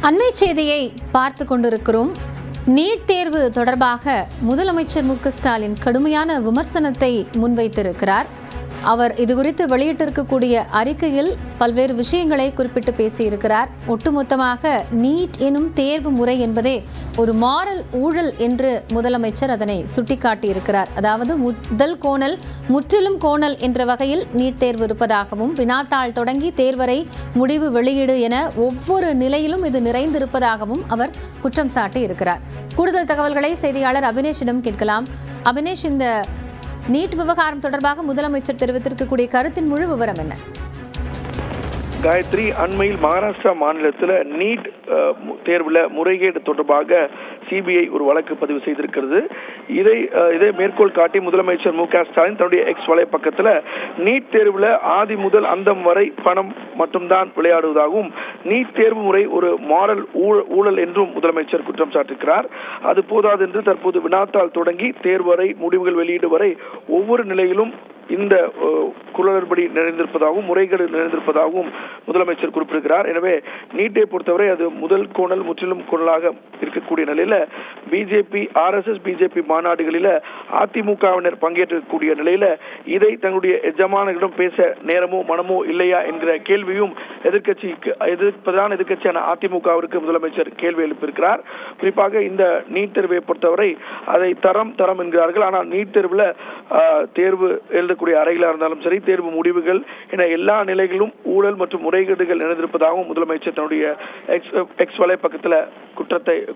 அண்மை செய்தியை பார்த்து கொண்டிருக்கிறோம். நீட் தேர்வு தொடர்பாக முதலமைச்சர் மு க ஸ்டாலின் கடுமையான விமர்சனத்தை முன்வைத்திருக்கிறார். அவர் இதுகுறித்து வெளியிட்டிருக்கக்கூடிய அறிக்கையில் பல்வேறு விஷயங்களை குறிப்பிட்டு பேசியிருக்கிறார். ஒட்டுமொத்தமாக நீட் எனும் தேர்வு முறை என்பதே ஒரு மாரல் ஊழல் என்று முதலமைச்சர் அதனை சுட்டிக்காட்டியிருக்கிறார். அதாவது முதல் கோணல் முற்றிலும் கோணல் என்ற வகையில் நீட் தேர்வு இருப்பதாகவும், வினாத்தாள் தொடங்கி தேர்வரை முடிவு வெளியீடு என ஒவ்வொரு நிலையிலும் இது நிறைந்திருப்பதாகவும் அவர் குற்றம் சாட்டி இருக்கிறார். கூடுதல் தகவல்களை செய்தியாளர் அபினேஷிடம் கேட்கலாம். அபினேஷ், இந்த நீட் விவகாரம் தொடர்பாக முதலமைச்சர் தெரிவித்திருக்கக்கூடிய கருத்தின் முழு விவரம் என்ன? காயத்ரி, அண்மையில் மகாராஷ்டிரா மாநிலத்தில் நீட் தேர்வுல முறைகேடு தொடர்பாக சிபிஐ ஒரு வழக்கு பதிவு செய்திருக்கிறது. இதை மேற்கோள் காட்டி முதலமைச்சர் மு க ஸ்டாலின் தன்னுடைய எக்ஸ் வலைப்பக்கத்தில் நீட் தேர்வுல ஆதி முதல் அந்தம் வரை பணம் மட்டும்தான் விளையாடுவதாகவும், நீட் தேர்வு முறை ஒரு மாரல் ஊழல் என்றும் முதலமைச்சர் குற்றம் சாட்டியிருக்கிறார். அது போதாது என்று தற்போது வினாத்தாள் தொடங்கி தேர்வரை முடிவுகள் வெளியீடு வரை ஒவ்வொரு நிலையிலும் இந்த குளறுபடி நிறைந்திருப்பதாகவும், முறைகேடு நிறைந்திருப்பதாகவும் முதலமைச்சர் குறிப்பிட்டிருக்கிறார். எனவே நீட்டை பொறுத்தவரை அது முதல் கோணல் முற்றிலும் கோணலாக இருக்கக்கூடிய நிலையில பிஜேபி, RSS பிஜேபி மாநாடுகளில அதிமுகவினர் பங்கேற்றக்கூடிய நிலையில இதை தங்களுடைய எஜமானர்களிடம் பேச நேரமோ மனமோ இல்லையா என்கிற கேள்வியும் பிரதான எதிர்க்கட்சியான அதிமுகவிற்கு முதலமைச்சர் கேள்வி எழுப்பியிருக்கிறார். குறிப்பாக இந்த நீட் தேர்வை பொறுத்தவரை அதை தரம் என்கிறார்கள். ஆனால் நீட் தேர்வுல தேர்வு எழுதக்கூடிய அறைகளா இருந்தாலும் சரி, தேர்வு முடிவுகள் என எல்லா நிலைகளிலும் ஊழல் மற்றும் முறைகேடுகள் நிறைந்திருப்பதாகவும் முதலமைச்சர் தன்னுடைய எக்ஸ் வலைப்பக்கத்தில்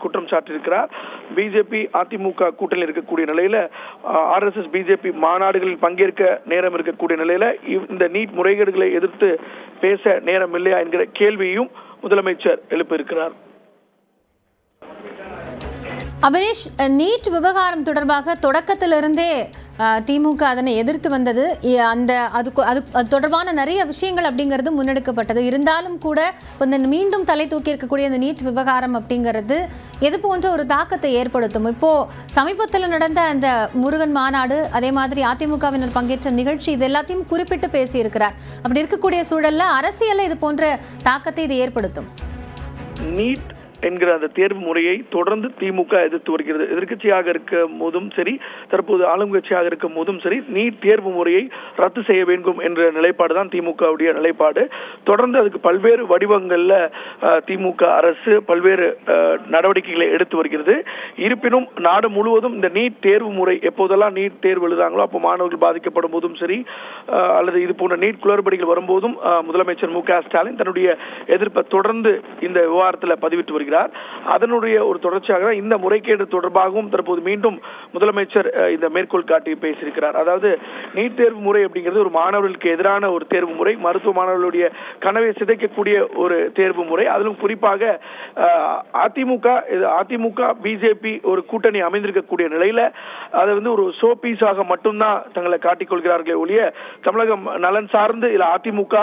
குற்றம் சாட்டியிருக்கிறார். பிஜேபி அதிமுக கூட்டணியில் இருக்கக்கூடிய நிலையில RSS பிஜேபி மாநாடுகளில் பங்கேற்க நேரம் இருக்கக்கூடிய நிலையில இந்த நீட் முறைகேடுகளை எதிர்த்து பேச நேரம் இல்லையா என்கிற கேள்வியையும் முதலமைச்சர் எழுப்பியிருக்கிறார். அபினேஷ், நீட் விவகாரம் தொடர்பாக தொடக்கத்திலிருந்தே திமுக அதனை எதிர்த்து வந்தது. அது தொடர்பான நிறைய விஷயங்கள் அப்படிங்கிறது முன்னெடுக்கப்பட்டது. இருந்தாலும் கூட மீண்டும் தலை தூக்கி இருக்கக்கூடிய அந்த நீட் விவகாரம் அப்படிங்கிறது எது போன்ற ஒரு தாக்கத்தை ஏற்படுத்தும்? இப்போ சமீபத்தில் நடந்த அந்த முருகன் மாநாடு, அதே மாதிரி அதிமுகவினர் பங்கேற்ற நிகழ்ச்சி, இது எல்லாத்தையும் குறிப்பிட்டு பேசியிருக்கிறார். அப்படி இருக்கக்கூடிய சூழல்ல அரசியல்ல இது போன்ற தாக்கத்தை இது ஏற்படுத்தும். நீட் என்கிற அந்த தேர்வு முறையை தொடர்ந்து திமுக எதிர்த்து வருகிறது. எதிர்கட்சியாக இருக்கும் போதும் சரி, தற்போது ஆளுங்கட்சியாக இருக்கும் போதும் சரி, நீட் தேர்வு முறையை ரத்து செய்ய வேண்டும் என்ற நிலைப்பாடு தான் திமுகவுடைய நிலைப்பாடு. தொடர்ந்து அதுக்கு பல்வேறு வடிவங்கள்ல திமுக அரசு பல்வேறு நடவடிக்கைகளை எடுத்து வருகிறது. இருப்பினும் நாடு முழுவதும் இந்த நீட் தேர்வு முறை எப்போதெல்லாம் நீட் தேர்வு எழுதாங்களோ அப்போ மாணவர்கள் பாதிக்கப்படும் போதும் சரி, அல்லது இது போன்ற நீட் குளறுபடிகள் வரும்போதும் முதலமைச்சர் மு க ஸ்டாலின் தன்னுடைய எதிர்ப்பை தொடர்ந்து இந்த விவகாரத்தில் பதிவிட்டு வருகிறார். அதனுடைய ஒரு தொடர்ச்சியாக இந்த முறைகேடு தொடர்பாகவும் தற்போது மீண்டும் முதலமைச்சர் இந்த மேற்கோள் காட்டி பேசியிருக்கிறார். அதாவது நீட் தேர்வு முறை அப்படிங்கிறது ஒரு மாணவர்களுக்கு எதிரான ஒரு தேர்வு முறை, மருத்துவ மாணவர்களுடைய கனவை சிதைக்கக்கூடிய ஒரு தேர்வு முறை. அதிலும் குறிப்பாக அதிமுக பிஜேபி ஒரு கூட்டணி அமைந்திருக்கக்கூடிய நிலையில அதை ஒரு ஷோ பீஸாக மட்டும்தான் தங்களை காட்டிக்கொள்கிறார்களே ஒழிய தமிழகம் நலன் சார்ந்து இல்ல அதிமுக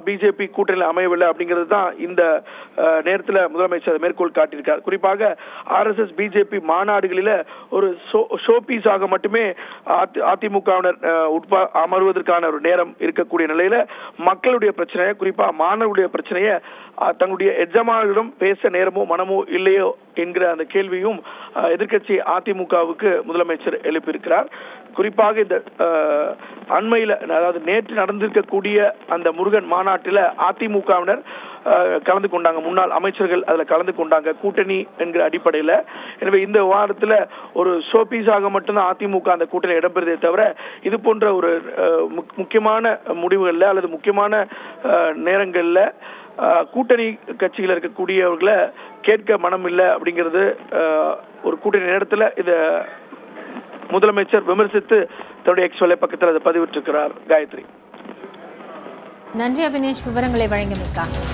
பிஜேபி கூட்டணியில் அமையவில்லை அப்படிங்கிறது தான் இந்த நேரத்தில் முதலமைச்சர் மேற்கோள் காட்டியிருக்கார். குறிப்பாக RSS பிஜேபி மாநாடுகளில ஒரு ஷோ பீஸாக மட்டுமே அதிமுகவினர் அமர்வதற்கான ஒரு நேரம் இருக்கக்கூடிய நிலையில மக்களுடைய பிரச்சனையை, குறிப்பா மாணவர்களுடைய பிரச்சனையை தங்களுடைய எஜமானர்களிடம் பேச நேரமோ மனமோ இல்லையோ என்கிற அந்த கேள்வியும் எதிர்க்கட்சி அதிமுகவுக்கு முதலமைச்சர் எழுப்பியிருக்கிறார். குறிப்பாக இந்த அண்மையில், அதாவது நேற்று நடந்திருக்கக்கூடிய அந்த முருகன் மாநாட்டில் அதிமுகவினர் கலந்து கொண்டாங்க. முன்னாள் அமைச்சர்கள் அதில் கலந்து கொண்டாங்க, கூட்டணி என்கிற அடிப்படையில். எனவே இந்த விவாதத்தில் ஒரு ஷோபீஸாக மட்டும்தான் அதிமுக அந்த கூட்டணி இடம்பெறுதே தவிர இது போன்ற ஒரு முக்கியமான முடிவுகளில் அல்லது முக்கியமான நேரங்களில் கூட்டணி கட்சிகள் இருக்கக்கூடியவர்களை கேட்க மனம் இல்லை அப்படிங்கிறது ஒரு கூட்டணி நேரத்தில் இதை முதலமைச்சர் விமர்சித்து தன்னுடைய எக்ஸ் வலைப்பக்கத்தில் அதை பதிவிட்டிருக்கிறார். காயத்ரி, நன்றி அபினேஷ், விவரங்களை வழங்கியமைக்காக.